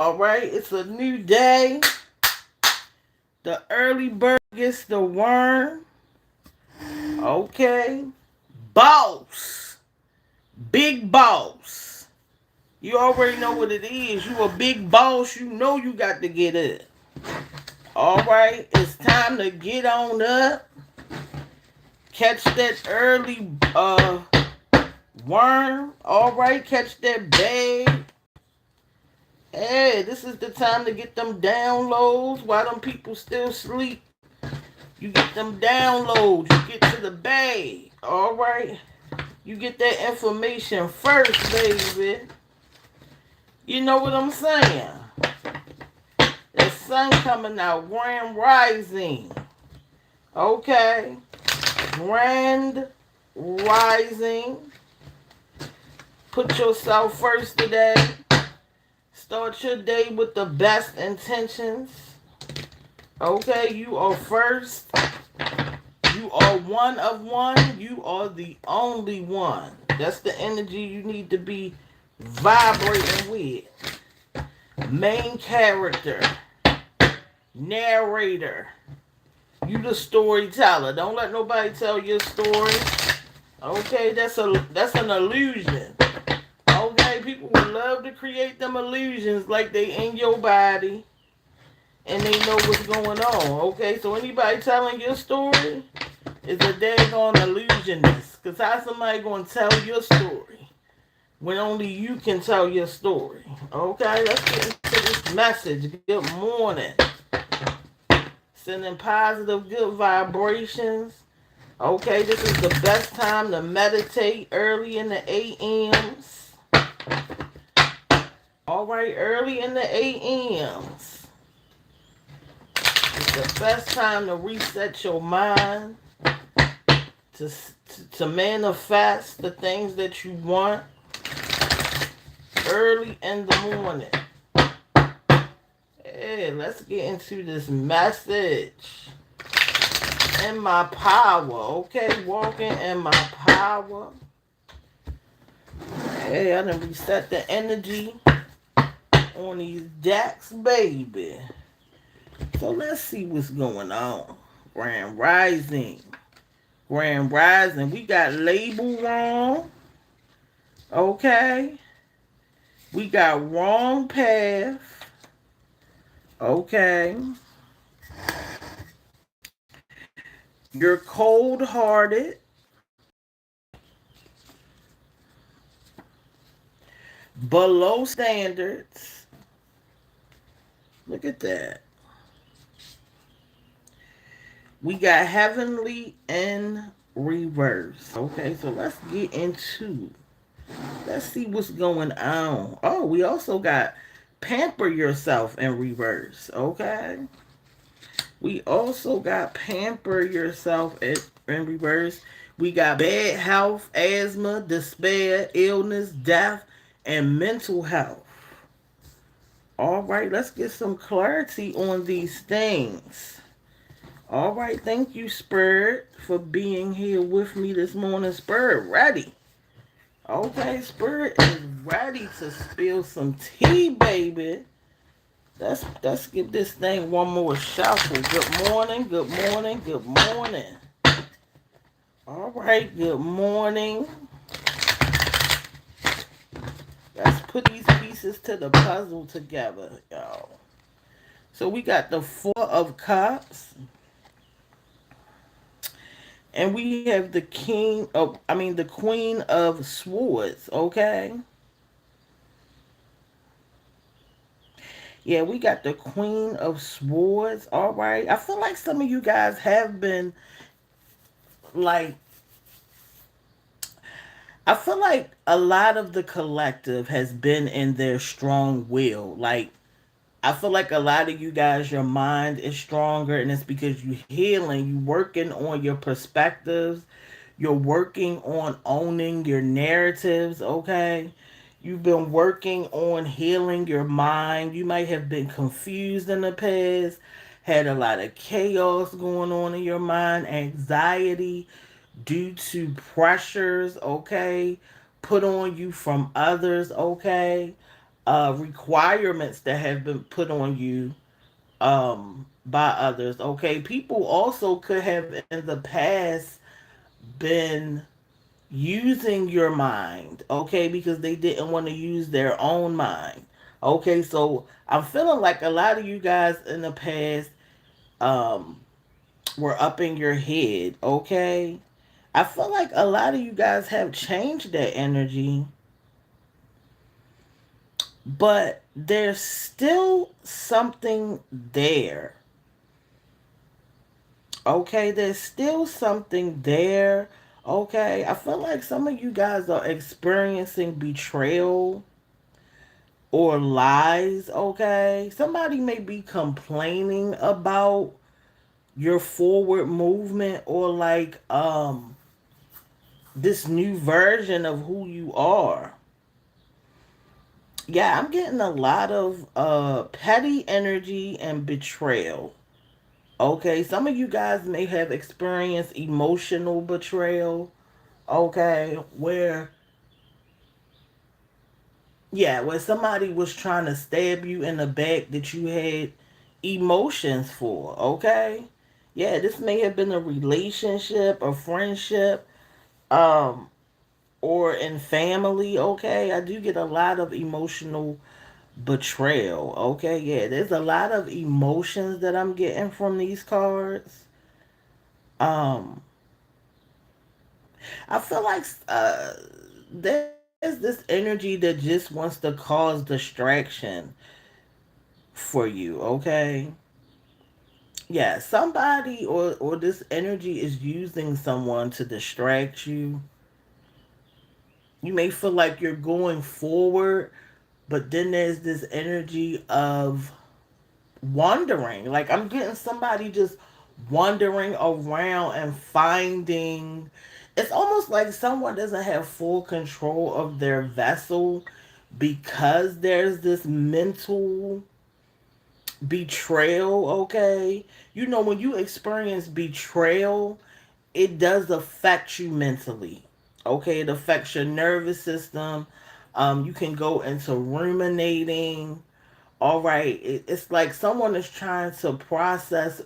All right, it's a new day. The early bird gets the worm. Okay. Boss. Big boss. You already know what it is. You a big boss. You know you got to get up. All right. It's time to get on up. Catch that early worm. All right. Catch that bag. Hey, this is the time to get them downloads while them people still sleep. You get them downloads. You get to the bag. All right. You get that information first, baby. You know what I'm saying? The sun coming out. Grand rising. Okay. Grand rising. Put yourself first today. Start your day with the best intentions. Okay, you are first. You are one of one. You are the only one. That's the energy you need to be vibrating with. Main character. Narrator. You the storyteller. Don't let nobody tell your story. Okay, that's an illusion. Okay, people would love to create them illusions like they in your body and they know what's going on. Okay, so anybody telling your story is a daggone illusionist. Because how somebody going to tell your story when only you can tell your story? Okay, let's get into this message. Good morning. Sending positive, good vibrations. Okay, this is the best time to meditate early in the AMs. All right, early in the AMs. It's the best time to reset your mind, to manifest the things that you want early in the morning. Hey, let's get into this message. In my power, okay? Walking in my power. Hey, I done reset the energy on these decks, baby. So let's see what's going on. Grand Rising. Grand Rising. We got label wrong. Okay. We got wrong path. Okay. You're cold hearted. Below standards. Look at that. We got heavenly in reverse. Okay, so let's get into. Let's see what's going on. Oh, we also got pamper yourself in reverse. Okay. We also got pamper yourself in reverse. We got bad health, asthma, despair, illness, death, and mental health. All right, let's get some clarity on these things. All right, thank you, Spirit, for being here with me this morning. Spirit, ready. Okay, Spirit is ready to spill some tea, baby. Let's give this thing one more shuffle. Good morning, good morning, good morning. All right, good morning. Let's put these pieces to the puzzle together, y'all. So we got the Four of Cups. And we have the Queen of Swords, okay? Yeah, we got the Queen of Swords, all right? I feel like some of you guys have been, like, I feel like a lot of the collective has been in their strong will. Like, I feel like a lot of you guys, your mind is stronger, and it's because you're healing, you're working on your perspectives, you're working on owning your narratives, okay? You've been working on healing your mind. You might have been confused in the past, had a lot of chaos going on in your mind, anxiety due to pressures, okay? Put on you from others, okay? requirements that have been put on you by others. Okay, people also could have in the past been using your mind, okay, because they didn't want to use their own mind. Okay, so I'm feeling like a lot of you guys in the past um were up in your head, okay? I feel like a lot of you guys have changed that energy, but there's still something there. Okay, there's still something there. Okay, I feel like some of you guys are experiencing betrayal or lies. Okay, somebody may be complaining about your forward movement or like this new version of who you are. Yeah, I'm getting a lot of petty energy and betrayal. Okay, some of you guys may have experienced emotional betrayal. Okay, where somebody was trying to stab you in the back that you had emotions for. Okay, yeah, this may have been a relationship, a friendship, um, or in family. Okay, I do get a lot of emotional betrayal. Okay, yeah, there's a lot of emotions that I'm getting from these cards. Um, I feel like there's this energy that just wants to cause distraction for you. Okay, yeah, somebody or this energy is using someone to distract you. You may feel like you're going forward, but then there's this energy of wandering. Like I'm getting somebody just wandering around and finding. It's almost like someone doesn't have full control of their vessel because there's this mental betrayal. Okay, you know, when you experience betrayal, it does affect you mentally. Okay, it affects your nervous system. You can go into ruminating. All right, it's like someone is trying to process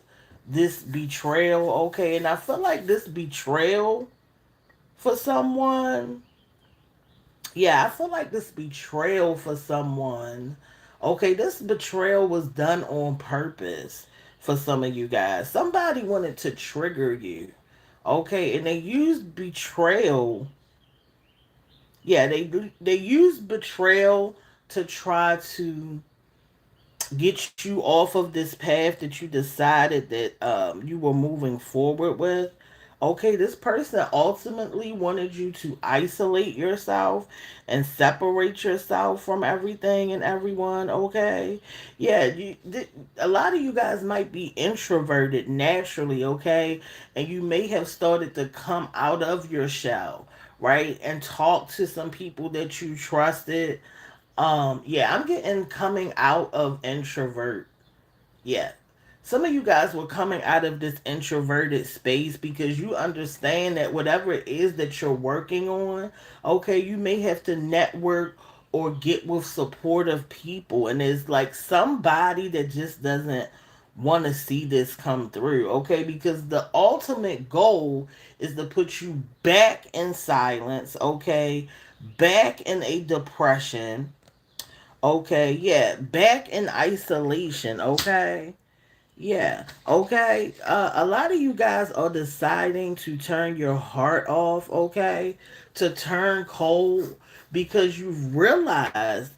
this betrayal. Okay, and I feel like this betrayal for someone, yeah, I feel like this betrayal for someone, okay, this betrayal was done on purpose for some of you guys. Somebody wanted to trigger you. Okay, and they used betrayal. Yeah, they used betrayal to try to get you off of this path that you decided that you were moving forward with. Okay, this person ultimately wanted you to isolate yourself and separate yourself from everything and everyone. Okay, yeah, a lot of you guys might be introverted naturally. Okay, and you may have started to come out of your shell, right, and talk to some people that you trusted. Yeah, I'm getting coming out of introvert. Yeah. Some of you guys were coming out of this introverted space because you understand that whatever it is that you're working on, okay, you may have to network or get with supportive people. And there's like somebody that just doesn't want to see this come through, okay? Because the ultimate goal is to put you back in silence, okay? Back in a depression. Okay, yeah, back in isolation, okay? Yeah, okay. A lot of you guys are deciding to turn your heart off, okay? To turn cold because you've realized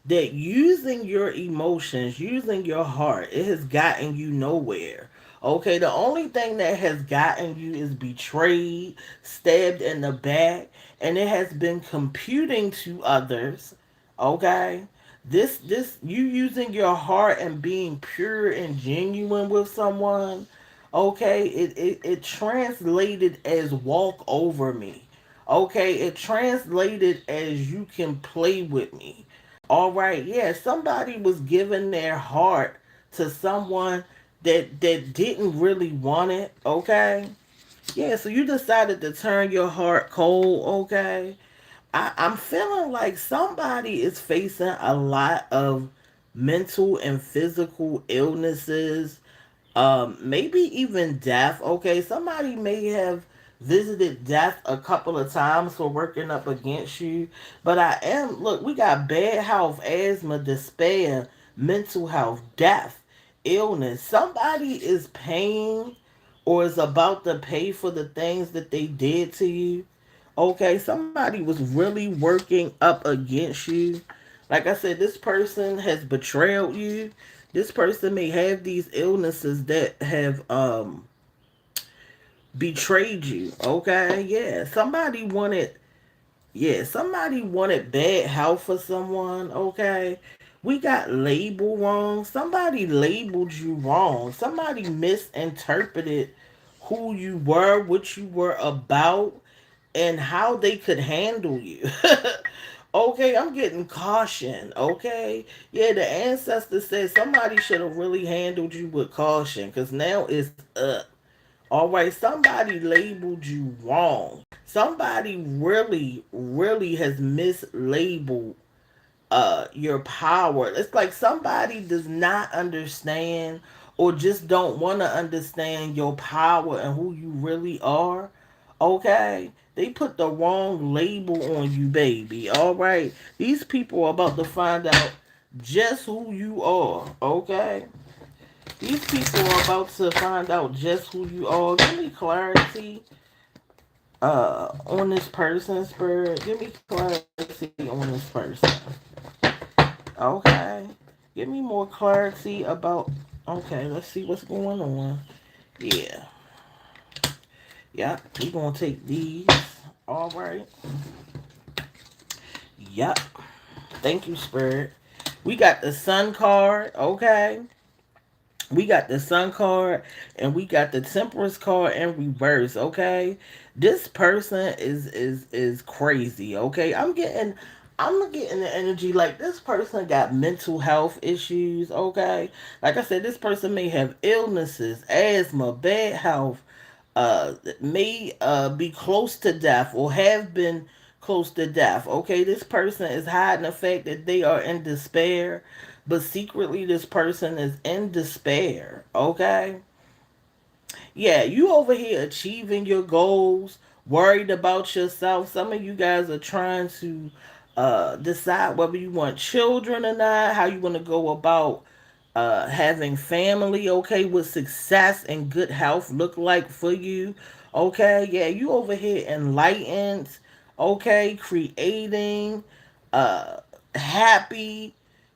that using your emotions, using your heart, it has gotten you nowhere. Okay, the only thing that has gotten you is betrayed, stabbed in the back, and it has been computing to others. Okay, this you using your heart and being pure and genuine with someone, okay, it translated as walk over me. Okay, it translated as you can play with me. All right, yeah, somebody was giving their heart to someone that didn't really want it. Okay, yeah, so you decided to turn your heart cold. Okay, I'm feeling like somebody is facing a lot of mental and physical illnesses, maybe even death. Okay, somebody may have visited death a couple of times for working up against you. But I am, look, we got bad health, asthma, despair, mental health, death, illness. Somebody is paying or is about to pay for the things that they did to you. Okay, somebody was really working up against you. Like I said, this person has betrayed you. This person may have these illnesses that have betrayed you. Okay, yeah. Somebody wanted bad health for someone. Okay, we got label wrong. Somebody labeled you wrong. Somebody misinterpreted who you were, what you were about, and how they could handle you. Okay, I'm getting caution. Okay, yeah, the ancestor said somebody should have really handled you with caution because now it's up. All right, somebody labeled you wrong. Somebody really, really has mislabeled your power. It's like somebody does not understand or just don't want to understand your power and who you really are. Okay? They put the wrong label on you, baby. All right? These people are about to find out just who you are. Okay? These people are about to find out just who you are. Give me clarity on this person, spirit. Give me clarity on this person. Okay. Give me more clarity about. Okay, let's see what's going on. Yeah. Yep. We gonna take these. All right. Yep. Thank you, Spirit. We got the Sun card. Okay. We got the Sun card and we got the Temperance card in reverse. Okay. This person is crazy. Okay. I'm getting the energy like this person got mental health issues. Okay. Like I said, this person may have illnesses, asthma, bad health, may be close to death or have been close to death. Okay, this person is hiding the fact that they are in despair, but secretly this person is in despair. Okay, yeah, you over here achieving your goals, worried about yourself. Some of you guys are trying to decide whether you want children or not, how you want to go about having family, okay, what success and good health look like for you. Okay, yeah, you over here enlightened, okay, creating, uh, happy,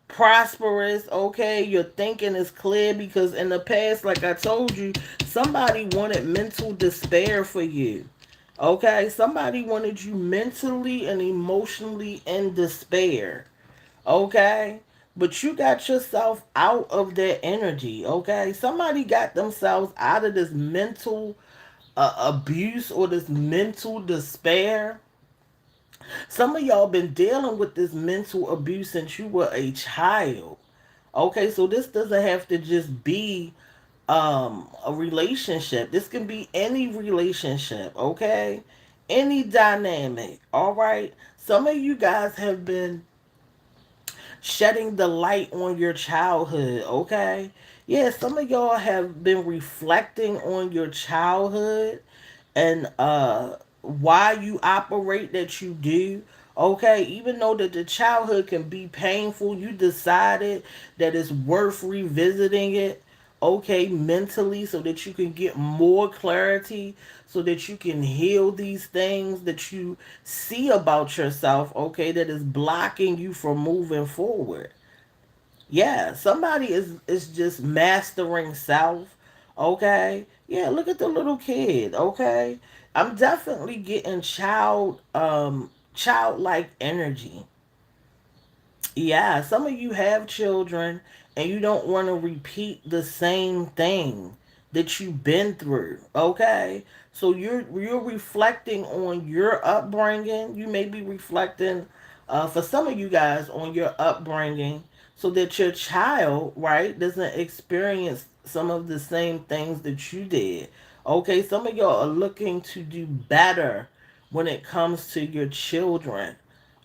prosperous, okay, your thinking is clear because in the past, like I told you, somebody wanted mental despair for you. Okay, somebody wanted you mentally and emotionally in despair. Okay, but you got yourself out of that energy. Okay, somebody got themselves out of this mental abuse or this mental despair. Some of y'all been dealing with this mental abuse since you were a child. Okay, so this doesn't have to just be a relationship. This can be any relationship, okay? Any dynamic. All right? Some of you guys have been shedding the light on your childhood, okay? Yeah, some of y'all have been reflecting on your childhood and why you operate that you do. Okay, even though that the childhood can be painful, you decided that it's worth revisiting it, okay, mentally, so that you can get more clarity, so that you can heal these things that you see about yourself, okay, that is blocking you from moving forward. Yeah, somebody is just mastering self. Okay. Yeah, look at the little kid. Okay. I'm definitely getting childlike energy. Yeah, some of you have children and you don't want to repeat the same thing that you've been through. Okay? So you're reflecting on your upbringing. You may be reflecting for some of you guys on your upbringing so that your child, right, doesn't experience some of the same things that you did. Okay? Some of y'all are looking to do better when it comes to your children.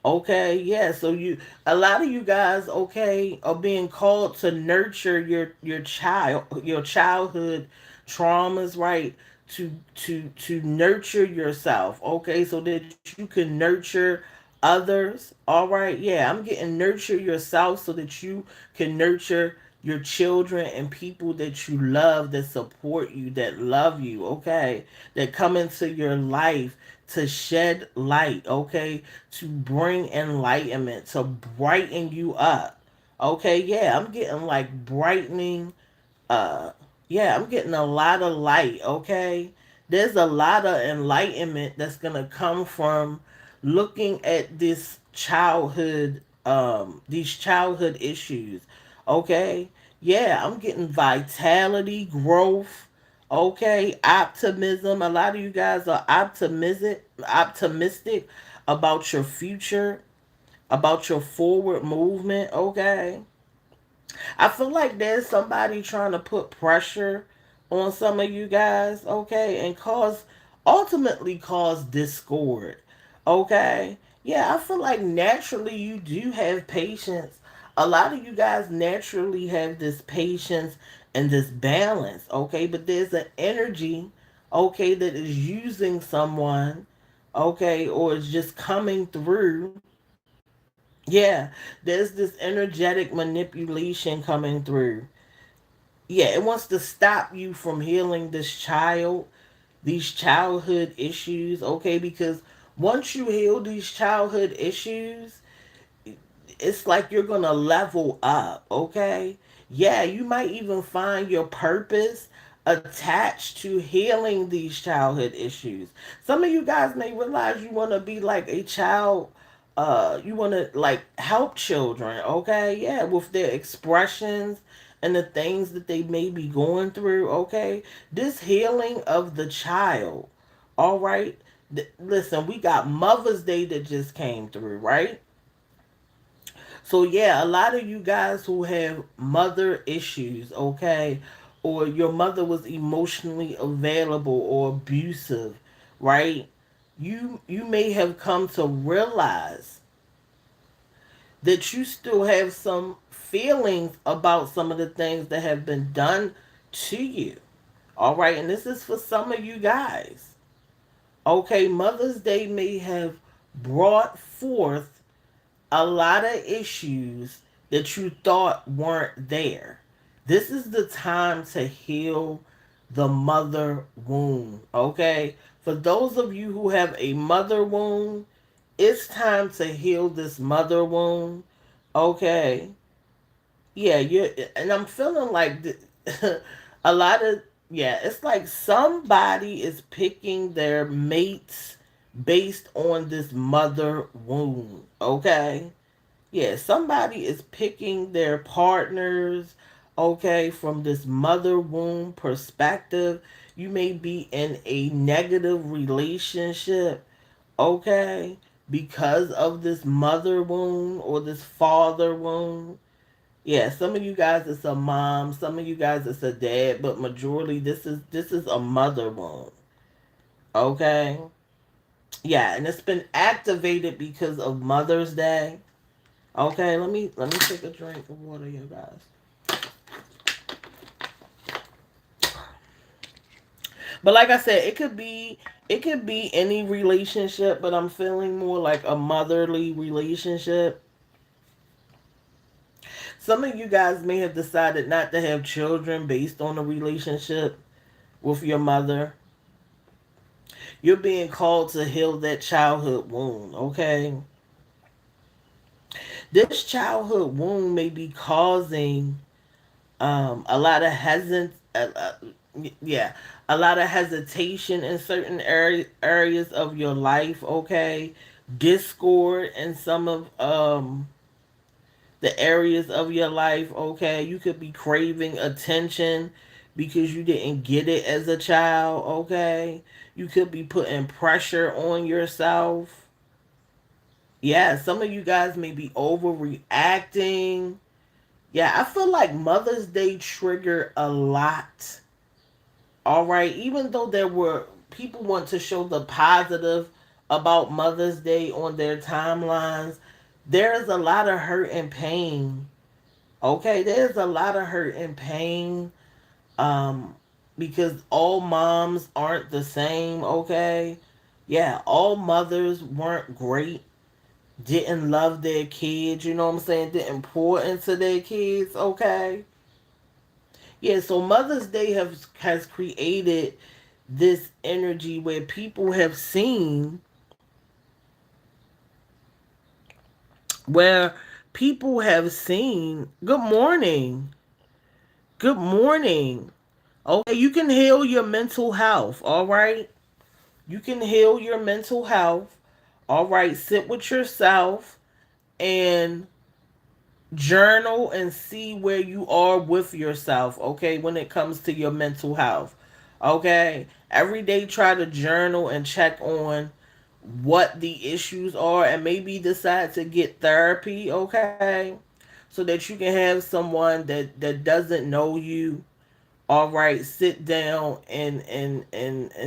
Okay, yeah. So a lot of you guys, okay, are being called to nurture your childhood traumas, right? To nurture yourself, okay, so that you can nurture others. All right, yeah. I'm getting nurture yourself so that you can nurture your children and people that you love, that support you, that love you, okay, that come into your life to shed light, okay, to bring enlightenment, to brighten you up. Okay, yeah, I'm getting like brightening, uh yeah, I'm getting a lot of light, okay? There's a lot of enlightenment that's going to come from looking at these childhood issues. Okay? Yeah, I'm getting vitality, growth, okay, optimism. A lot of you guys are optimistic about your future, about your forward movement, okay? I feel like there's somebody trying to put pressure on some of you guys, okay, and ultimately cause discord, okay? Yeah, I feel like naturally you do have patience. A lot of you guys naturally have this patience and this balance, okay, but there's an energy, okay, that is using someone, okay, or is just coming through. Yeah, there's this energetic manipulation coming through. Yeah, it wants to stop you from healing these childhood issues, okay? Because once you heal these childhood issues, it's like you're gonna level up, okay? Yeah, you might even find your purpose attached to healing these childhood issues. Some of you guys may realize you want to be like a child, you want to like help children, okay? Yeah, with their expressions and the things that they may be going through, okay? This healing of the child, all right? Listen, we got Mother's Day that just came through, right? So yeah, a lot of you guys who have mother issues, okay, or your mother was emotionally available or abusive, right? You may have come to realize that you still have some feelings about some of the things that have been done to you. All right, and this is for some of you guys. Okay, Mother's Day may have brought forth a lot of issues that you thought weren't there. This is the time to heal the mother wound, okay? For those of you who have a mother wound, it's time to heal this mother wound, okay? Yeah, you and I'm feeling like a lot of yeah, it's like somebody is picking their mates based on this mother wound, okay? Yeah, somebody is picking their partners, okay, from this mother womb perspective. You may be in a negative relationship, okay, because of this mother wound or this father wound. Yeah, some of you guys it's a mom, some of you guys it's a dad, but majority this is a mother wound. Okay? Yeah, and it's been activated because of Mother's Day. Okay, let me take a drink of water, you guys. But like I said, it could be any relationship, but I'm feeling more like a motherly relationship. Some of you guys may have decided not to have children based on a relationship with your mother. You're being called to heal that childhood wound, okay? This childhood wound may be causing a lot of yeah, a lot of hesitation in certain areas of your life, okay? Discord in some of the areas of your life, okay? You could be craving attention because you didn't get it as a child, okay? You could be putting pressure on yourself. Yeah, some of you guys may be overreacting. Yeah, I feel like Mother's Day triggered a lot. All right, even though there were people want to show the positive about Mother's Day on their timelines, there's a lot of hurt and pain. Okay, there's a lot of hurt and pain. Um, because all moms aren't the same. Okay, yeah, all mothers weren't great. Didn't love their kids. You know what I'm saying? Didn't pour into their kids. Okay. Yeah, so Mother's Day has created this energy where people have seen where people have seen good morning. Good morning. Okay, you can heal your mental health, all right? You can heal your mental health. All right, sit with yourself and journal and see where you are with yourself, okay, when it comes to your mental health. Okay? Every day try to journal and check on what the issues are and maybe decide to get therapy, okay? So that you can have someone that doesn't know you. All right, sit down and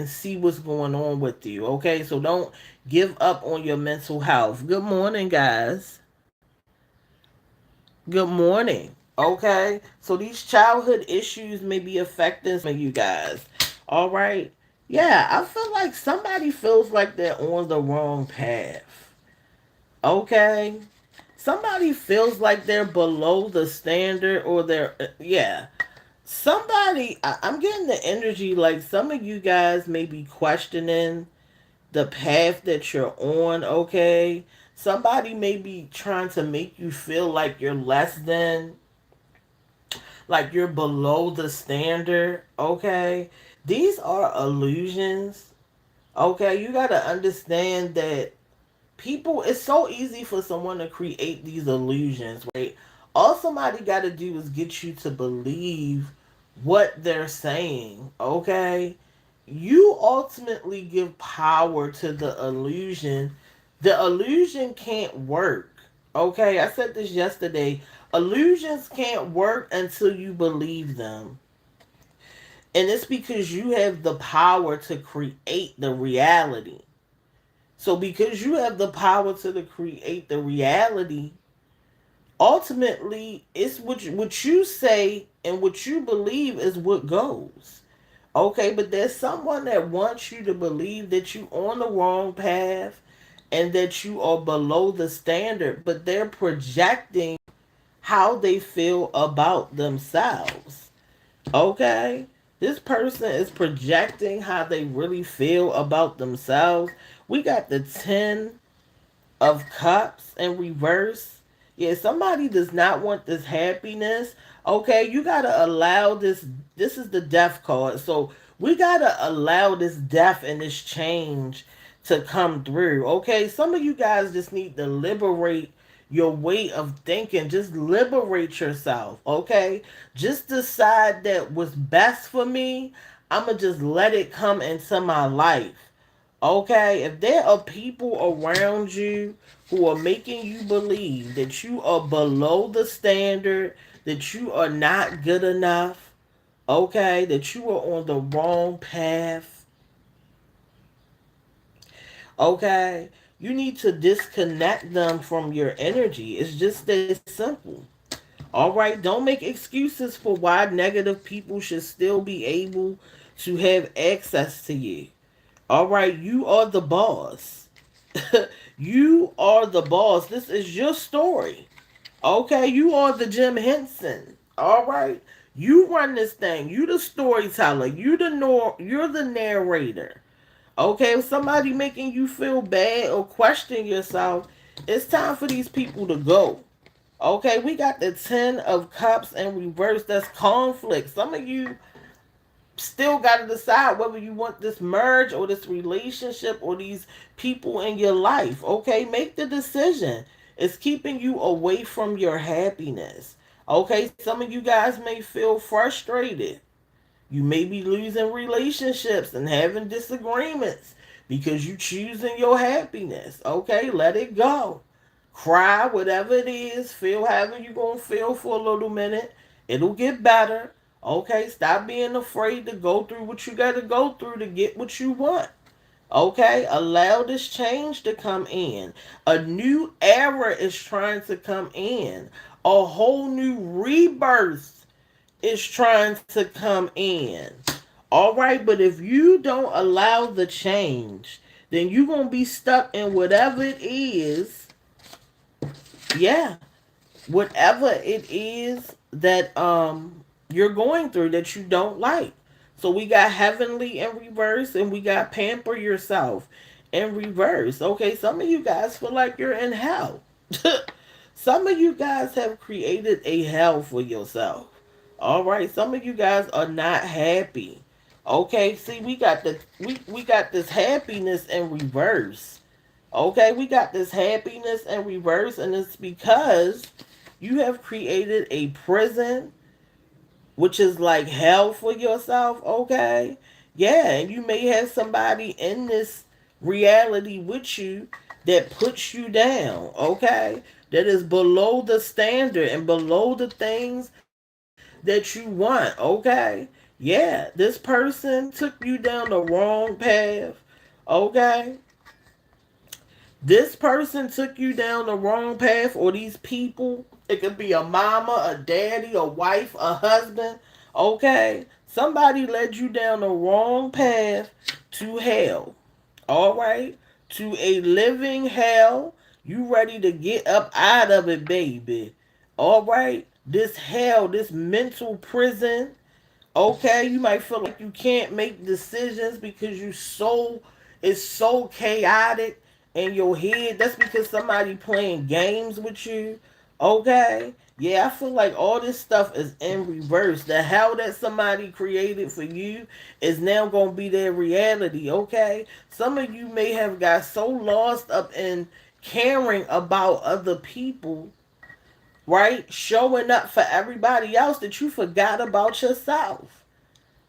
see what's going on with you, okay? So don't give up on your mental health. Good morning, guys. Good morning. Okay. So these childhood issues may be affecting some of you guys. All right. Yeah, I feel like somebody feels like they're on the wrong path. Okay. Somebody feels like they're below the standard or they're, yeah. I'm getting the energy like some of you guys may be questioning the path that you're on, okay? Somebody may be trying to make you feel like you're less than, like you're below the standard, okay? These are illusions, okay? You got to understand that people, it's so easy for someone to create these illusions, right? All somebody got to do is get you to believe what they're saying, okay? You ultimately give power to the illusion. The illusion can't work, okay? I said this yesterday. Illusions can't work until you believe them. And it's because you have the power to create the reality. So because you have the power to create the reality, ultimately it's what you say and what you believe is what goes. Okay, but there's someone that wants you to believe that you're on the wrong path and that you are below the standard, but they're projecting how they feel about themselves. Okay? This person is projecting how they really feel about themselves. We got the 10 of cups in reverse. Yeah, somebody does not want this happiness. Okay, you gotta allow this. This is the death card. So we gotta allow this death and this change to come through. Okay, some of you guys just need to liberate your way of thinking. Just liberate yourself. Okay, just decide that what's best for me, I'ma just let it come into my life. Okay, if there are people around you who are making you believe that you are below the standard, that you are not good enough, okay, that you are on the wrong path, okay, you need to disconnect them from your energy. It's just that simple. All right, don't make excuses for why negative people should still be able to have access to you. All right, you are the boss. You are the boss. This is your story. Okay, you are the Jim Henson. All right, you run this thing. You the storyteller. You're the narrator. Okay, if somebody making you feel bad or question yourself, it's time for these people to go. Okay, we got the 10 of cups in reverse. That's conflict. Some of you still got to decide whether you want this merge or this relationship or these people in your life. Okay, make the decision. It's keeping you away from your happiness. Okay, some of you guys may feel frustrated. You may be losing relationships and having disagreements because you choosing your happiness. Okay, let it go. Cry, whatever it is, feel however you're going to feel for a little minute. It'll get better. Okay, stop being afraid to go through what you got to go through to get what you want. Okay, allow this change to come in. A new era is trying to come in. A whole new rebirth is trying to come in. All right, but if you don't allow the change, then you're going to be stuck in whatever it is. Yeah, whatever it is that you're going through that you don't like. So we got heavenly in reverse and we got pamper yourself in reverse. Okay, some of you guys feel like you're in hell. Some of you guys have created a hell for yourself. All right, some of you guys are not happy. Okay, see, we got this happiness in reverse. Okay, we got this happiness in reverse, and it's because you have created a prison, which is like hell for yourself. Okay, yeah, and you may have somebody in this reality with you that puts you down. Okay, that is below the standard and below the things that you want. Okay, yeah, this person took you down the wrong path. Okay, this person took you down the wrong path, or these people, it could be a mama, a daddy, a wife, a husband. Okay, somebody led you down the wrong path to hell. All right, to a living hell. You ready to get up out of it, baby. All right, this hell, this mental prison. Okay, you might feel like you can't make decisions because it's so chaotic in your head. That's because somebody playing games with you. Okay, yeah, I feel like all this stuff is in reverse. The hell that somebody created for you is now gonna be their reality. Okay, some of you may have got so lost up in caring about other people, right? Showing up for everybody else that you forgot about yourself.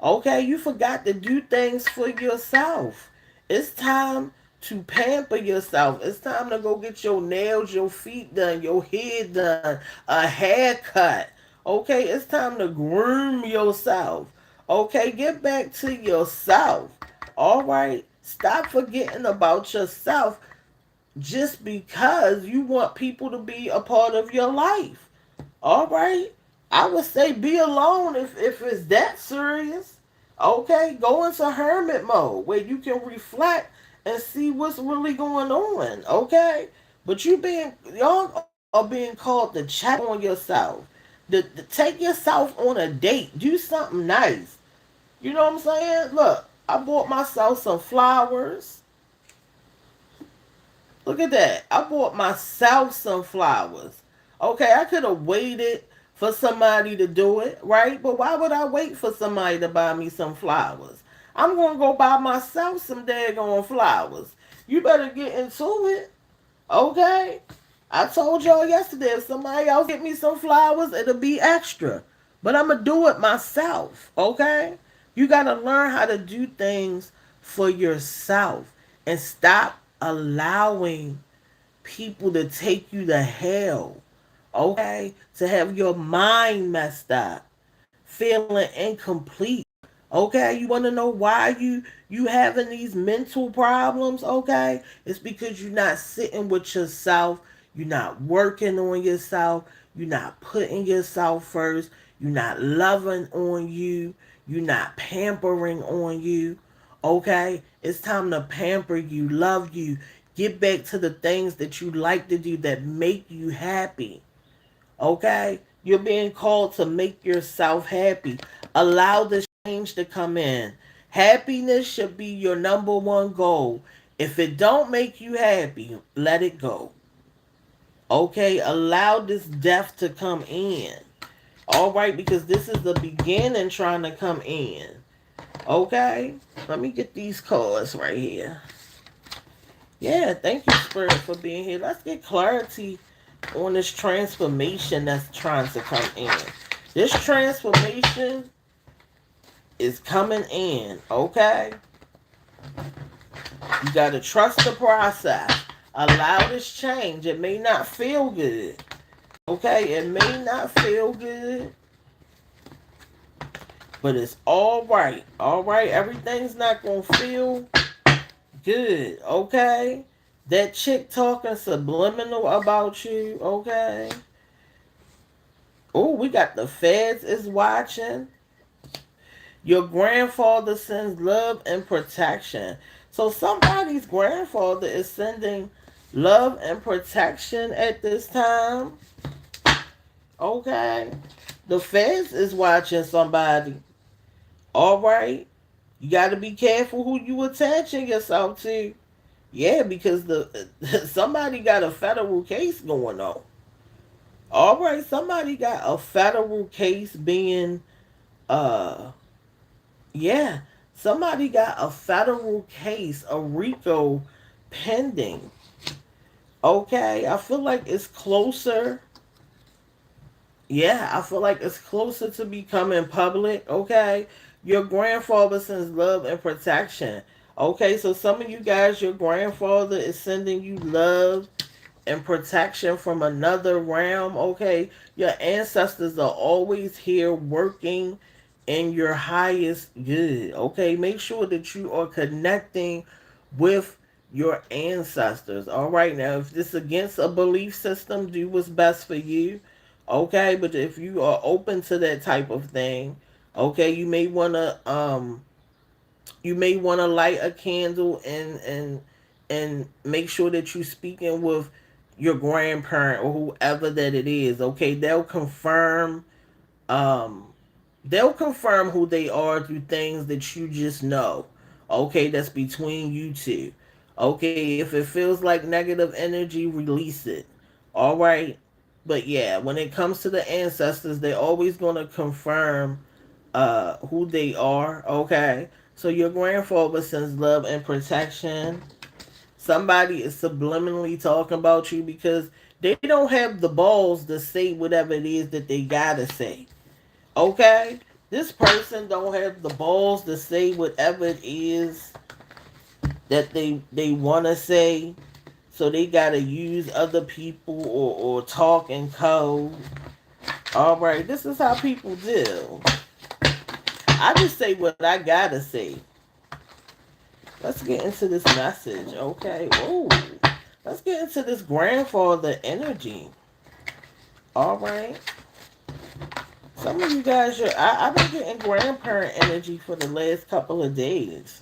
Okay, you forgot to do things for yourself. It's time to pamper yourself. It's time to go get your nails, your feet done, your head done, a haircut. Okay, it's time to groom yourself. Okay, get back to yourself. All right, stop forgetting about yourself just because you want people to be a part of your life. All right. I would say be alone if it's that serious. Okay. Go into hermit mode where you can reflect and see what's really going on. Okay. But y'all are being called to check on yourself. To take yourself on a date. Do something nice. You know what I'm saying? Look, I bought myself some flowers. Look at that. I bought myself some flowers. Okay, I could have waited for somebody to do it, right? But why would I wait for somebody to buy me some flowers? I'm going to go buy myself some daggone flowers. You better get into it, okay? I told y'all yesterday, if somebody else get me some flowers, it'll be extra. But I'm going to do it myself, okay? You got to learn how to do things for yourself and stop allowing people to take you to hell, okay? To have your mind messed up, feeling incomplete. Okay, you want to know why you having these mental problems? Okay, it's because you're not sitting with yourself. You're not working on yourself. You're not putting yourself first. You're not loving on you. You're not pampering on you. Okay, it's time to pamper you, love you, get back to the things that you like to do that make you happy. Okay? You're being called to make yourself happy. Allow the change to come in. Happiness should be your number one goal. If it don't make you happy, let it go. Okay? Allow this death to come in. All right? Because this is the beginning trying to come in. Okay? Let me get these cards right here. Yeah, thank you, Spirit, for being here. Let's get clarity on this transformation that's trying to come in. This transformation is coming in, okay? You got to trust the process. Allow this change. It may not feel good, okay? It may not feel good, but it's all right, all right? Everything's not going to feel Good, okay? That chick talking subliminal about you, okay? Oh, we got the feds is watching. Your grandfather sends love and protection. So somebody's grandfather is sending love and protection at this time. Okay. The feds is watching somebody. All right. You got to be careful who you attaching yourself to. Yeah, because the somebody got a federal case going on. All right, somebody got a federal case being uh yeah, somebody got a federal case, a RICO pending. Okay, I feel like it's closer. Yeah, I feel like it's closer to becoming public. Okay, your grandfather sends love and protection. Okay, so some of you guys, your grandfather is sending you love and protection from another realm. Okay, your ancestors are always here working in your highest good. Okay, make sure that you are connecting with your ancestors. All right, now if this is against a belief system, do what's best for you. Okay, but if you are open to that type of thing, okay, you may want to light a candle and make sure that you're speaking with your grandparent or whoever that it is. Okay, um they'll confirm who they are through things that you just know. Okay, that's between you two. Okay, if it feels like negative energy, release it. All right. But yeah, when it comes to the ancestors, they're always going to confirm who they are. Okay, so your grandfather sends love and protection. Somebody is subliminally talking about you because they don't have the balls to say whatever it is that they gotta say. Okay, this person don't have the balls to say whatever it is that they want to say, so they gotta use other people or talk in code. All right, this is how people do. I just say what I gotta say. Let's get into this message, okay? Whoa. Let's get into this grandfather energy. All right. Some of you guys, I've been getting grandparent energy for the last couple of days.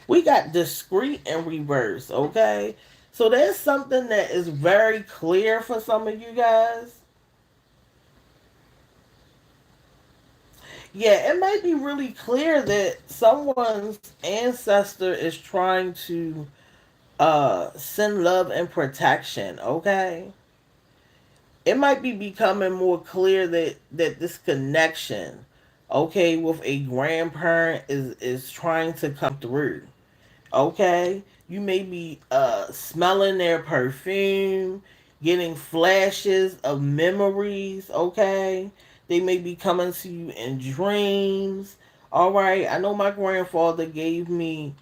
We got discreet and reverse, okay? So there's something that is very clear for some of you guys. Yeah, it might be really clear that someone's ancestor is trying to send love and protection, okay? It might be becoming more clear that this connection, okay, with a grandparent is trying to come through. Okay, you may be smelling their perfume, getting flashes of memories. Okay, they may be coming to you in dreams. All right, I know my grandfather gave me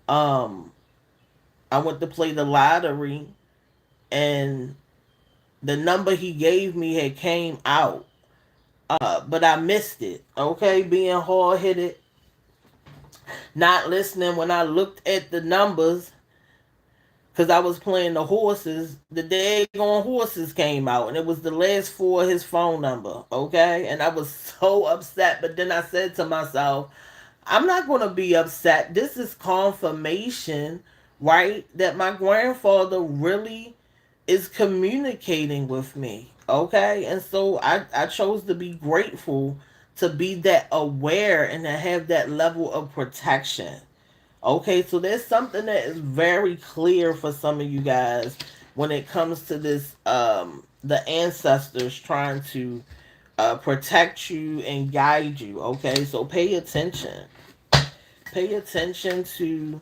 um I went to play the lottery, and the number he gave me had came out, but I missed it. Okay, being hard headed, not listening when I looked at the numbers, because I was playing the horses. The daggone horses came out, and it was the last four of his phone number. Okay, and I was so upset. But then I said to myself, I'm not going to be upset. This is confirmation, right? That my grandfather really is communicating with me. Okay. And so I chose to be grateful, to be that aware and to have that level of protection. Okay. So there's something that is very clear for some of you guys when it comes to this, the ancestors trying to protect you and guide you. Okay. So pay attention. Pay attention to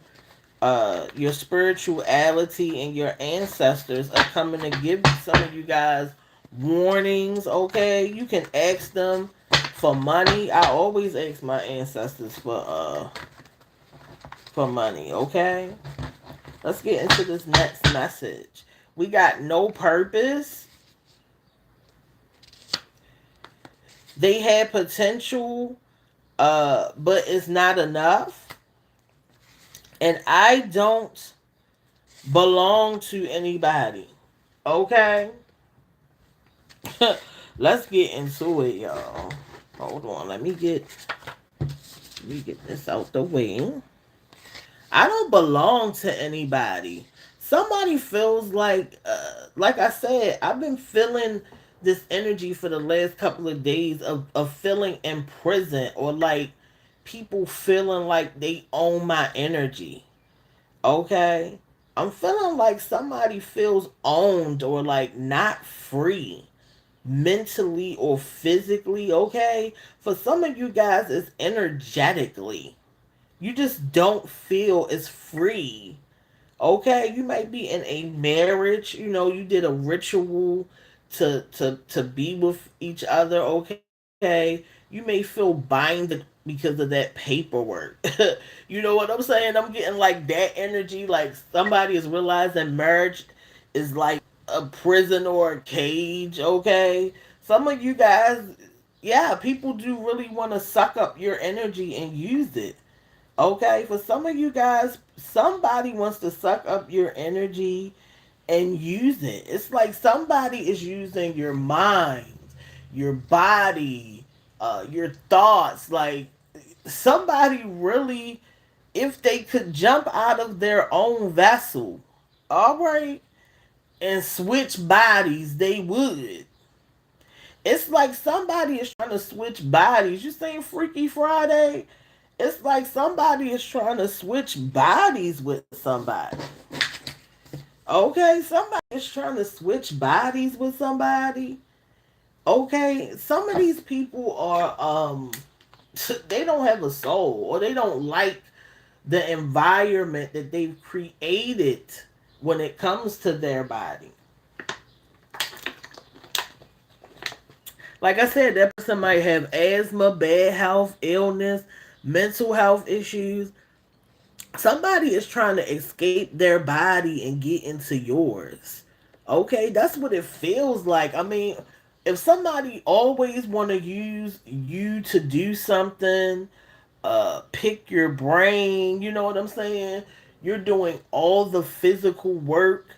your spirituality, and your ancestors are coming to give some of you guys warnings. Okay, you can ask them for money. I always ask my ancestors for money. Okay, let's get into this next message. We got no purpose. They had potential, but it's not enough. And I don't belong to anybody. Okay? Let's get into it, y'all. Hold on, let me get this out the way. I don't belong to anybody. Somebody feels like I said, I've been feeling this energy for the last couple of days of feeling imprisoned, or like people feeling like they own my energy. Okay? I'm feeling like somebody feels owned or like not free mentally or physically, okay? For some of you guys, it's energetically. You just don't feel as free. Okay, you might be in a marriage, you did a ritual to be with each other, okay? You may feel bind because of that paperwork. You know what I'm saying? I'm getting like that energy, like somebody is realizing marriage is like a prison or a cage, okay? Some of you guys, yeah, people do really want to suck up your energy and use it. Okay, for some of you guys, somebody wants to suck up your energy and use it. It's like somebody is using your mind, your body, your thoughts. Like somebody really, if they could jump out of their own vessel, all right, and switch bodies, they would. It's like somebody is trying to switch bodies. You saying Freaky Friday? It's like somebody is trying to switch bodies with somebody. Okay, somebody is trying to switch bodies with somebody. Okay, some of these people are they don't have a soul, or they don't like the environment that they've created when it comes to their body. Like I said, that person might have asthma, bad health, illness, mental health issues. Somebody is trying to escape their body and get into yours. Okay, that's what it feels like. I mean, if somebody always want to use you to do something, pick your brain, you know what I'm saying? You're doing all the physical work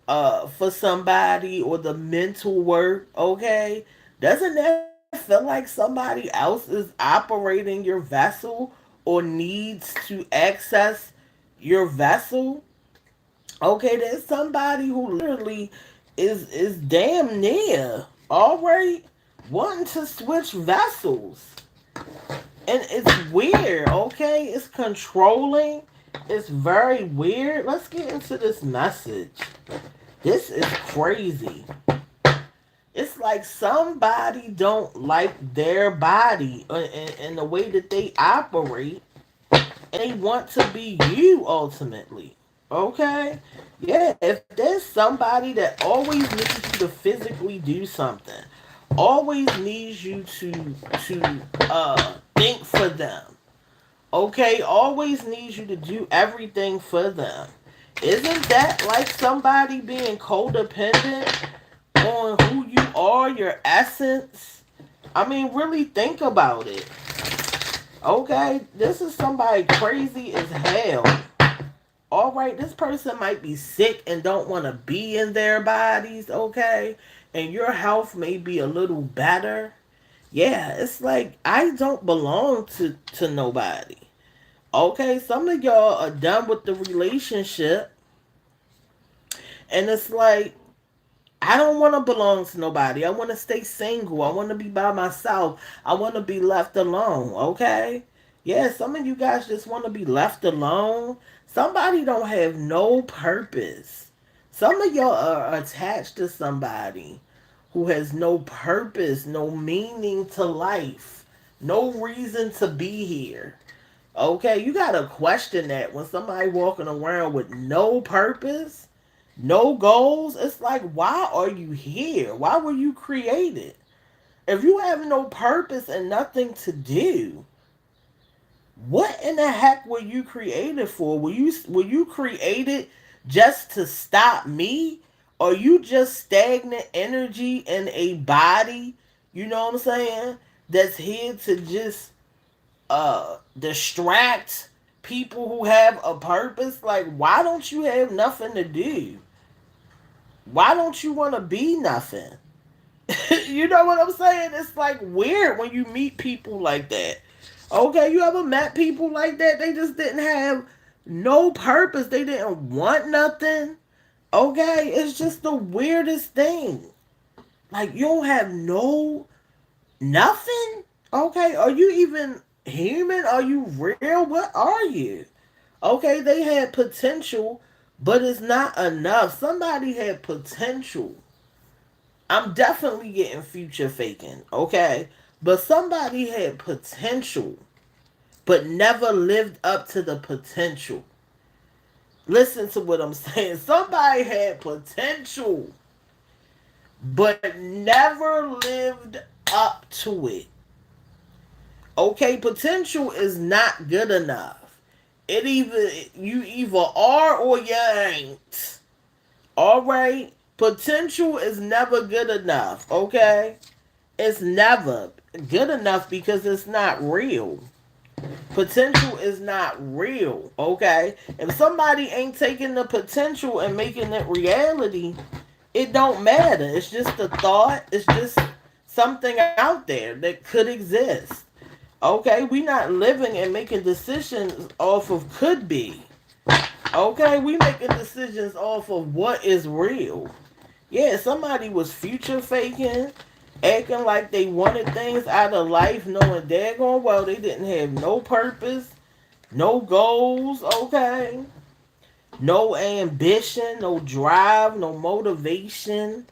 for somebody, or the mental work, okay? Doesn't that feel like somebody else is operating your vessel, or needs to access your vessel? Okay, there's somebody who literally is damn near, all right, wanting to switch vessels. And it's weird, okay? It's controlling. It's very weird. Let's get into this message. This is crazy. It's like somebody don't like their body, and the way that they operate, and they want to be you ultimately. Okay? Yeah, if there's somebody that always needs you to physically do something, always needs you to think for them. Okay? Always needs you to do everything for them. Isn't that like somebody being codependent on who you are, your essence? I mean, really think about it. Okay, this is somebody crazy as hell. All right, this person might be sick and don't want to be in their bodies, okay? And your health may be a little better. Yeah, it's like I don't belong to nobody. Okay, some of y'all are done with the relationship, and it's like I don't want to belong to nobody. I want to stay single. I want to be by myself. I want to be left alone, okay? Yeah, some of you guys just want to be left alone. Somebody don't have no purpose. Some of y'all are attached to somebody who has no purpose, no meaning to life, no reason to be here. Okay, you got to question that when somebody walking around with no purpose, no goals. It's like, why are you here? Why were you created? If you have no purpose and nothing to do, what in the heck were you created for? Were you created just to stop me? Or you just stagnant energy in a body, you know what I'm saying? That's here to just distract people who have a purpose, like, why don't you have nothing to do? Why don't you want to be nothing? You know what I'm saying? It's like weird when you meet people like that. Okay, you ever met people like that? They just didn't have no purpose. They didn't want nothing. Okay, it's just the weirdest thing. Like, you don't have no nothing. Okay, are you even human? Are you real? What are you? Okay, they had potential, but it's not enough. Somebody had potential. I'm definitely getting future faking, okay? But somebody had potential, but never lived up to the potential. Listen to what I'm saying. Somebody had potential, but never lived up to it. Okay, potential is not good enough. You either are or you ain't. All right, potential is never good enough. Okay, it's never good enough because it's not real. Potential is not real. Okay, if somebody ain't taking the potential and making it reality, it don't matter. It's just a thought. It's just something out there that could exist. Okay, we not living and making decisions off of could be. Okay, we making decisions off of what is real. Yeah, somebody was future faking, acting like they wanted things out of life, knowing daggone well they didn't have no purpose, no goals, okay? No ambition, no drive, no motivation.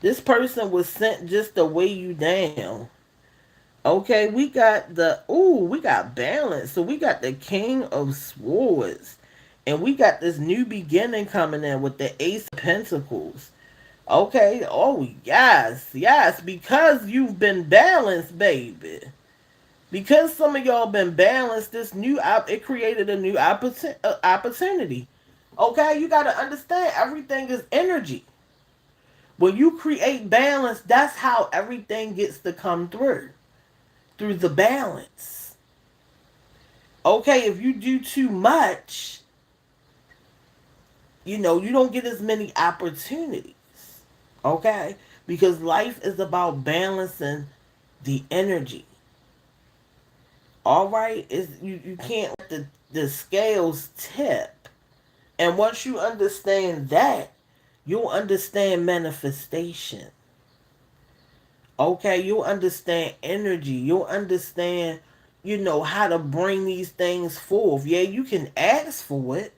This person was sent just to weigh you down. Okay, we got balance. So we got the King of Swords. And we got this new beginning coming in with the Ace of Pentacles. Okay, oh yes, yes, because you've been balanced, baby. Because some of y'all been balanced, it created a new opportunity. Okay, you got to understand everything is energy. When you create balance, that's how everything gets to come through the balance. Okay, if you do too much, you don't get as many opportunities. Okay, because life is about balancing the energy. All right, you can't let the scales tip. And once you understand that, you'll understand manifestation. Okay, you'll understand energy. You'll understand, how to bring these things forth. Yeah, you can ask for it.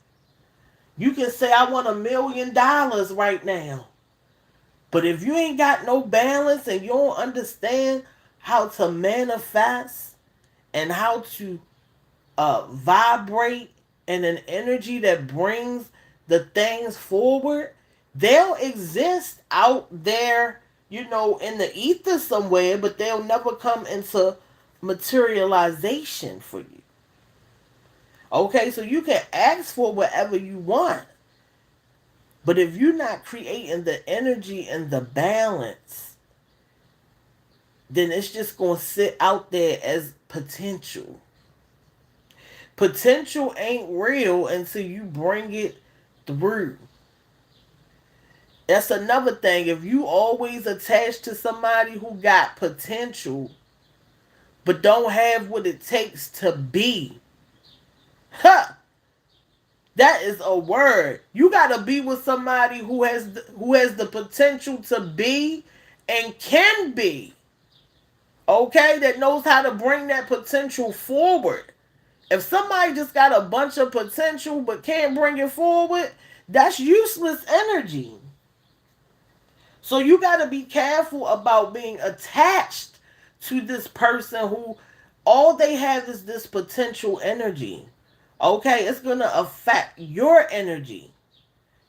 You can say, I want $1,000,000 right now. But if you ain't got no balance and you don't understand how to manifest and how to vibrate in an energy that brings the things forward, they'll exist out there, in the ether somewhere, but they'll never come into materialization for you. Okay, so you can ask for whatever you want. But if you're not creating the energy and the balance, then it's just going to sit out there as potential. Potential ain't real until you bring it through. That's another thing. If you always attached to somebody who got potential, but don't have what it takes to be, that is a word. You gotta be with somebody who has the potential to be and can be. Okay, that knows how to bring that potential forward. If somebody just got a bunch of potential but can't bring it forward, that's useless energy. So you got to be careful about being attached to this person who all they have is this potential energy. Okay, it's going to affect your energy.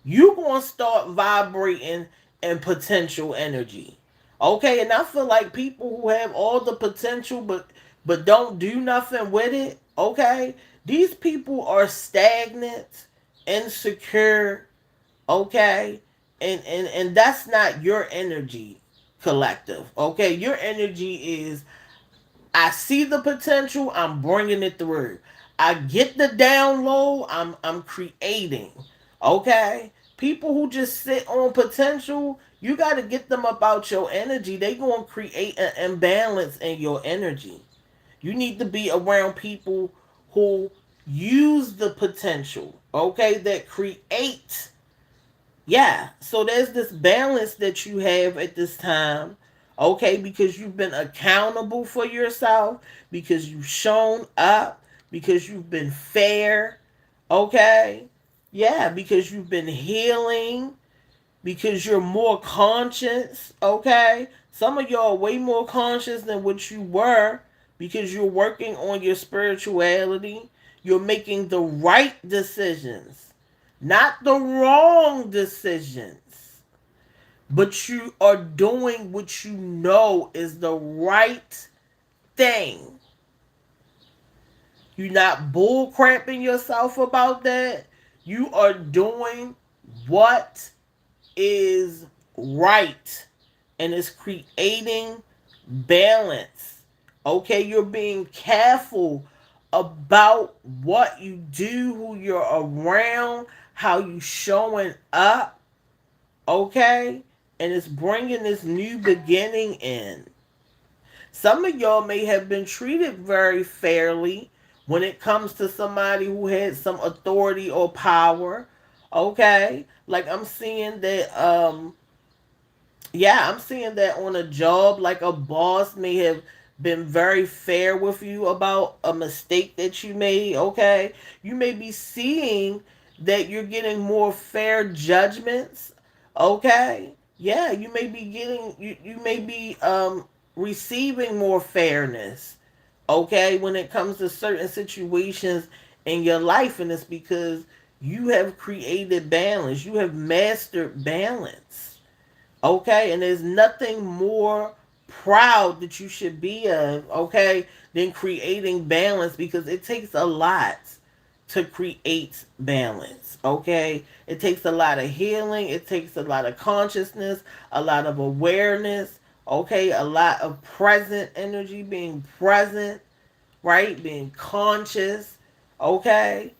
You're going to start vibrating in potential energy. Okay, and I feel like people who have all the potential but don't do nothing with it, okay? These people are stagnant, insecure, okay? And that's not your energy, collective. Okay, your energy is, I see the potential, I'm bringing it through. I get the download, I'm creating. Okay? People who just sit on potential, you got to get them about your energy. They going to create an imbalance in your energy. You need to be around people who use the potential, okay, that create. Yeah, so there's this balance that you have at this time, okay, because you've been accountable for yourself, because you've shown up, because you've been fair, okay, yeah, because you've been healing, because you're more conscious, okay? Some of y'all are way more conscious than what you were because you're working on your spirituality. You're making the right decisions, not the wrong decisions. But you are doing what you know is the right thing. You're not bull crapping yourself about that. You are doing what is right, and it's creating balance. Okay, you're being careful about what you do, who you're around, how you showing up. Okay, and it's bringing this new beginning in. Some of y'all may have been treated very fairly when it comes to somebody who had some authority or power. Okay, like I'm seeing that yeah, I'm seeing that on a job, like a boss may have been very fair with you about a mistake that you made, okay? You may be seeing that you're getting more fair judgments, okay? Yeah, you may be getting you may be receiving more fairness, okay, when it comes to certain situations in your life, and it's because you have created balance. You have mastered balance. Okay, and there's nothing more proud that you should be of, okay, than creating balance, because it takes a lot to create balance. Okay, it takes a lot of healing, it takes a lot of consciousness, a lot of awareness, okay, a lot of present energy, being present, right, being conscious, okay.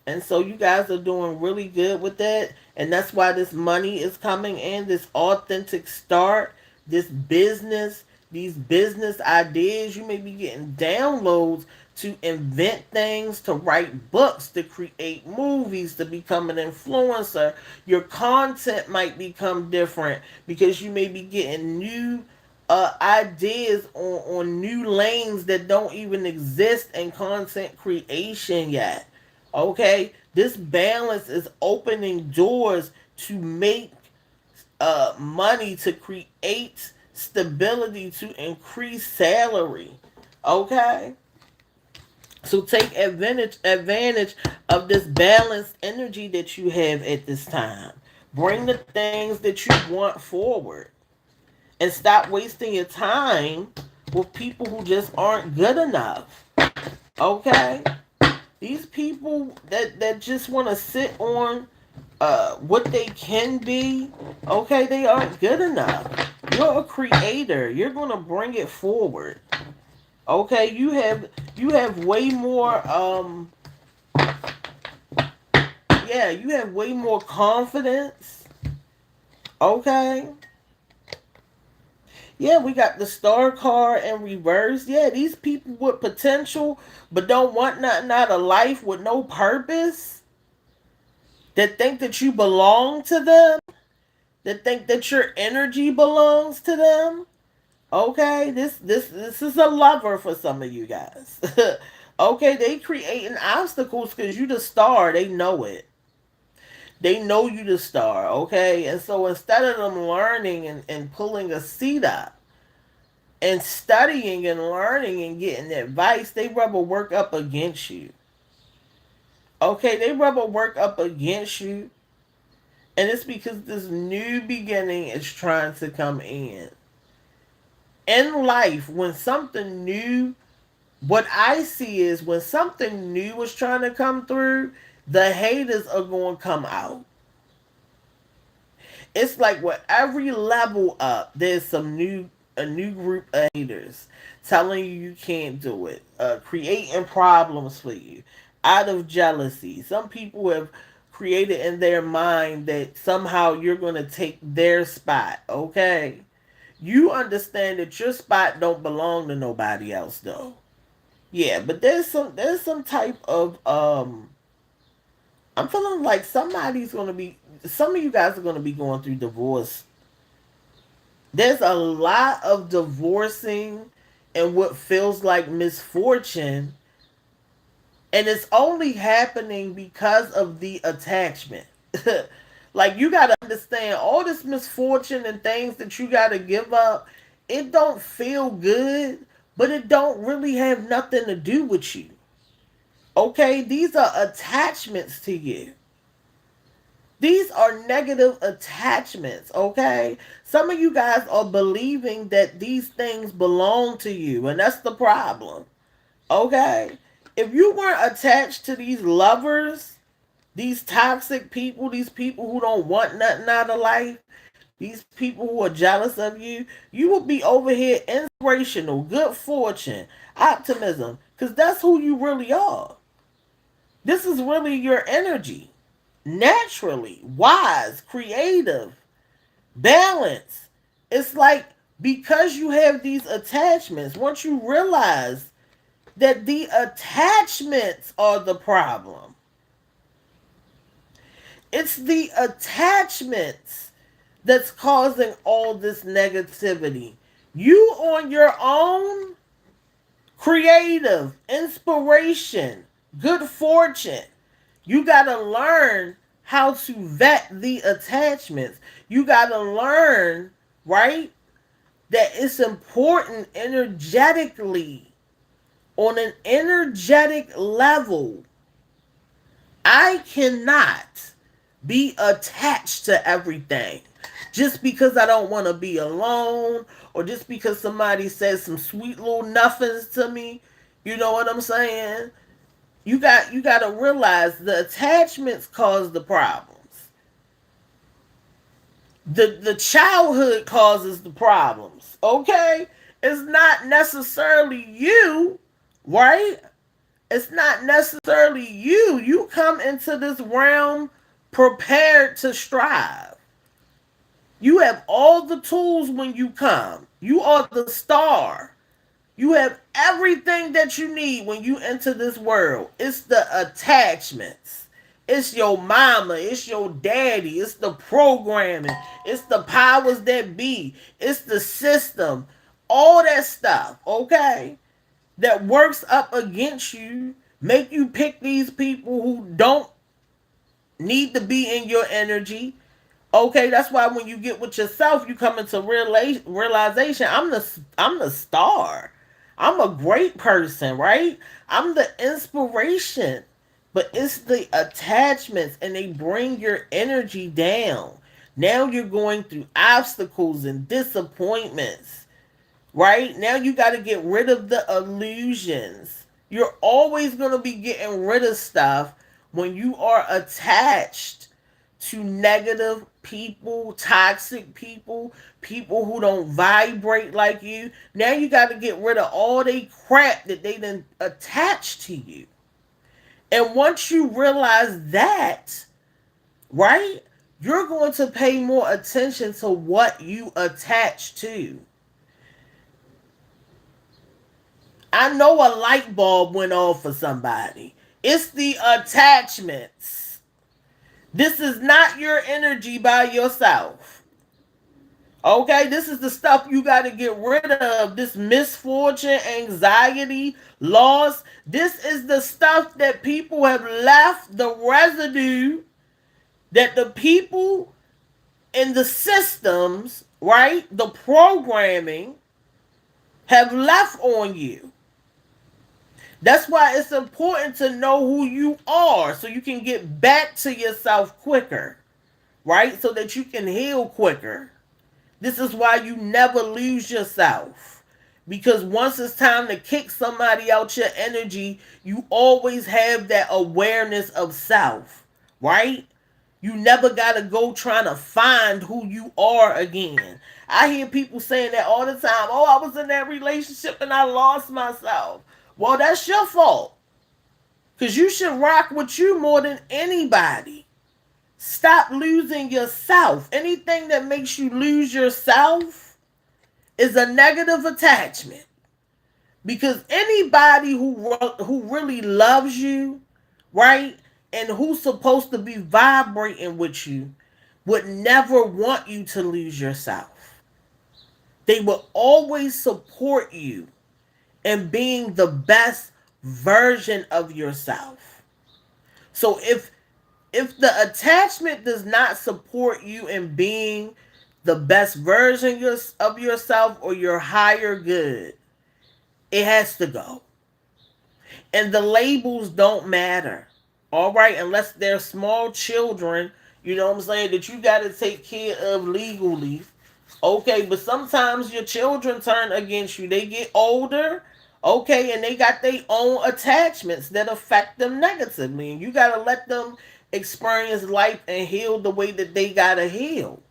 And so you guys are doing really good with that. And that's why this money is coming in, this authentic start, this business, these business ideas. You may be getting downloads to invent things, to write books, to create movies, to become an influencer. Your content might become different because you may be getting new ideas on new lanes that don't even exist in content creation yet. Okay, this balance is opening doors to make money, to create stability, to increase salary. Okay, so take advantage of this balanced energy that you have at this time. Bring the things that you want forward, and stop wasting your time with people who just aren't good enough. Okay, these people that just want to sit on what they can be, okay, they aren't good enough. You're a creator. You're gonna bring it forward. Okay, you have way more yeah, you have way more confidence. Okay. Yeah, we got the star card in reverse. Yeah, these people with potential but don't want nothing out of life, with no purpose, that think that you belong to them, that think that your energy belongs to them. Okay, this is a lover for some of you guys. Okay, they creating obstacles because you the star. They know it. They know you the star. Okay, and so instead of them learning and pulling a seat up and studying and learning and getting advice, they rather work up against you. Okay, they rather work up against you, and it's because this new beginning is trying to come in. In life, when something new, what I see is when something new is trying to come through, the haters are going to come out. It's like with every level up, there's some new a new group of haters telling you can't do it, creating problems for you out of jealousy. Some people have created in their mind that somehow you're going to take their spot, okay? You understand that your spot don't belong to nobody else though. Yeah, but there's some type of I'm feeling like some of you guys are gonna be going through divorce. There's a lot of divorcing and what feels like misfortune, and it's only happening because of the attachment. Like, you gotta understand, all this misfortune and things that you gotta give up, it don't feel good, but it don't really have nothing to do with you. Okay, these are attachments to you. These are negative attachments, okay? Some of you guys are believing that these things belong to you, and that's the problem, okay? If you weren't attached to these lovers, these toxic people, these people who don't want nothing out of life, these people who are jealous of you, you will be over here inspirational, good fortune, optimism, because that's who you really are. This is really your energy. Naturally, wise, creative, balanced. It's like, because you have these attachments, once you realize that the attachments are the problem, it's the attachments that's causing all this negativity. You on your own, creative, inspiration, good fortune. You got to learn how to vet the attachments. You got to learn, right, that it's important energetically, on an energetic level. I cannot be attached to everything just because I don't want to be alone, or just because somebody says some sweet little nothings to me. You know what I'm saying? You got to realize the attachments cause the problems. The childhood causes the problems. Okay? It's not necessarily you, right? It's not necessarily you. You come into this realm prepared to strive. You have all the tools when you come. You are the star. You have everything that you need when you enter this world. It's the attachments. It's your mama. It's your daddy. It's the programming. It's the powers that be. It's the system. All that stuff, okay? That works up against you. Make you pick these people who don't need to be in your energy. Okay, that's why when you get with yourself, you come into realization. I'm the star. I'm a great person, right? I'm the inspiration. But it's the attachments, and they bring your energy down. Now you're going through obstacles and disappointments, right? Now you got to get rid of the illusions. You're always going to be getting rid of stuff when you are attached to negative people, toxic people, people who don't vibrate like you. Now you got to get rid of all they crap that they done attached to you. And once you realize that, right, you're going to pay more attention to what you attach to. I know a light bulb went off for somebody. It's the attachments. This is not your energy by yourself. Okay, this is the stuff you got to get rid of. This misfortune, anxiety, loss. This is the stuff that people have left, the residue that the people in the systems, right, the programming, have left on you. That's why it's important to know who you are, so you can get back to yourself quicker, right? So that you can heal quicker. This is why you never lose yourself. Because once it's time to kick somebody out your energy, you always have that awareness of self, right? You never got to go trying to find who you are again. I hear people saying that all the time. Oh, I was in that relationship and I lost myself. Well, that's your fault. Because you should rock with you more than anybody. Stop losing yourself. Anything that makes you lose yourself is a negative attachment. Because anybody who really loves you, right, and who's supposed to be vibrating with you, would never want you to lose yourself. They will always support you in being the best version of yourself. So if the attachment does not support you in being the best version of yourself or your higher good, it has to go. And the labels don't matter. All right, unless they're small children, you know what I'm saying, that you got to take care of legally. Okay, but sometimes your children turn against you. They get older, okay, and they got their own attachments that affect them negatively. And you got to let them experience life and heal the way that they got to heal.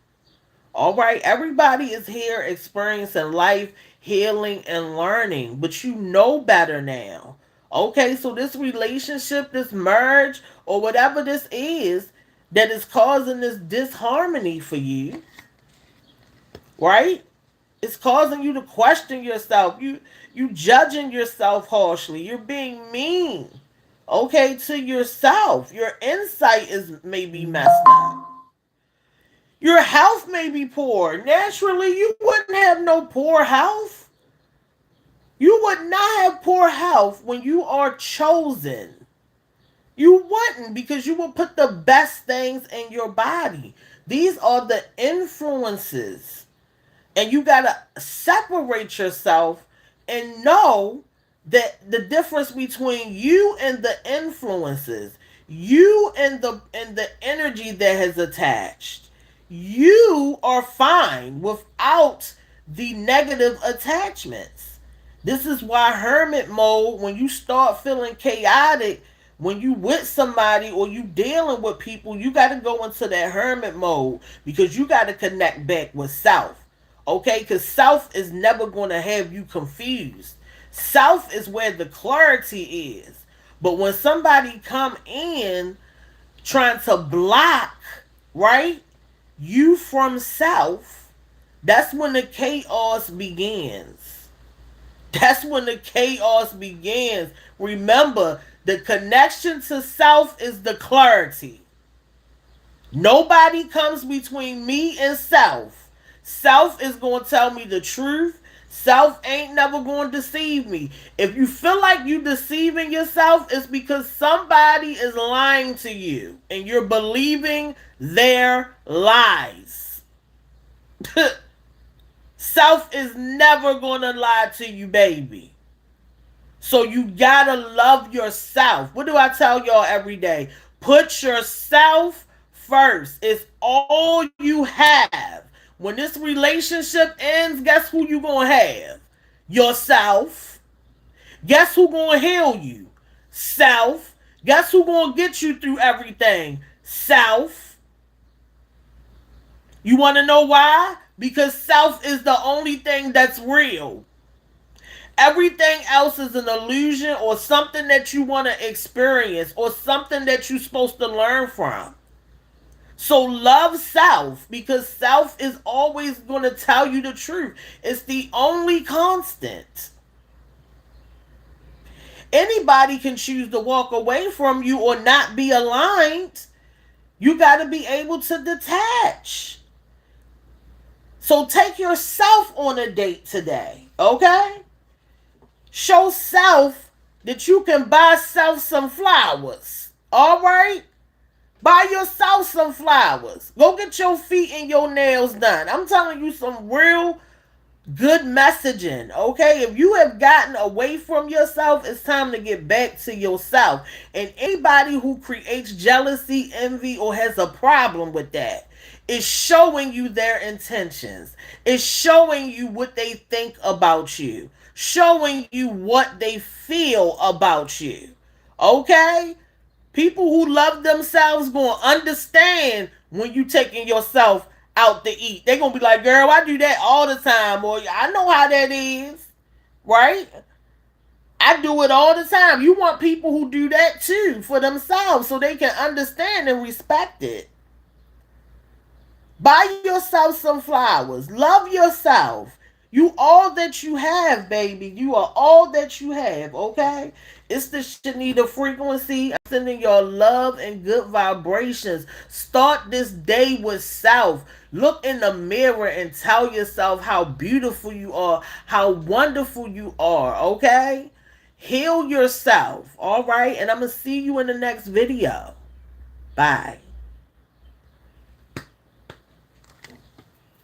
All right, everybody is here experiencing life, healing, and learning, but you know better now. Okay, so this relationship, this marriage, or whatever this is that is causing this disharmony for you, right? It's causing you to question yourself. You judging yourself harshly. You're being mean, okay, to yourself. Your insight is maybe messed up. Your health may be poor. Naturally, you wouldn't have no poor health. You would not have poor health when you are chosen. You wouldn't, because you will put the best things in your body. These are the influences. And you got to separate yourself and know that the difference between you and the influences, you and the energy that has attached. You are fine without the negative attachments. This is why hermit mode, when you start feeling chaotic, when you with somebody or you dealing with people, you got to go into that hermit mode because you got to connect back with self. Okay? Because self is never going to have you confused. Self is where the clarity is. But when somebody come in trying to block, right, you from self, that's when the chaos begins. That's when the chaos begins. Remember, the connection to self is the clarity. Nobody comes between me and self. Self is going to tell me the truth. Self ain't never going to deceive me. If you feel like you deceiving yourself, it's because somebody is lying to you and you're believing their lies. Self is never going to lie to you, baby. So you gotta love yourself. What do I tell y'all every day? Put yourself first. It's all you have. When this relationship ends, guess who you gonna have? Yourself. Guess who gonna heal you? Self. Guess who gonna get you through everything? Self. You wanna know why? Because self is the only thing that's real. Everything else is an illusion or something that you want to experience or something that you're supposed to learn from. So love self, because self is always going to tell you the truth. It's the only constant. Anybody can choose to walk away from you or not be aligned. You got to be able to detach. So take yourself on a date today, okay? Show self that you can buy self some flowers. All right? Buy yourself some flowers. Go get your feet and your nails done. I'm telling you some real good messaging. Okay? If you have gotten away from yourself, it's time to get back to yourself. And anybody who creates jealousy, envy, or has a problem with that is showing you their intentions. It's showing you what they think about you. Showing you what they feel about you. Okay? People who love themselves gonna understand when you taking yourself out to eat. They're going to be like, girl, I do that all the time. Or I know how that is. Right? I do it all the time. You want people who do that too for themselves so they can understand and respect it. Buy yourself some flowers. Love yourself. You all that you have, baby. You are all that you have, okay? It's the Shanita frequency. I'm sending y'all love and good vibrations. Start this day with self. Look in the mirror and tell yourself how beautiful you are, how wonderful you are, okay? Heal yourself, all right? And I'm going to see you in the next video. Bye.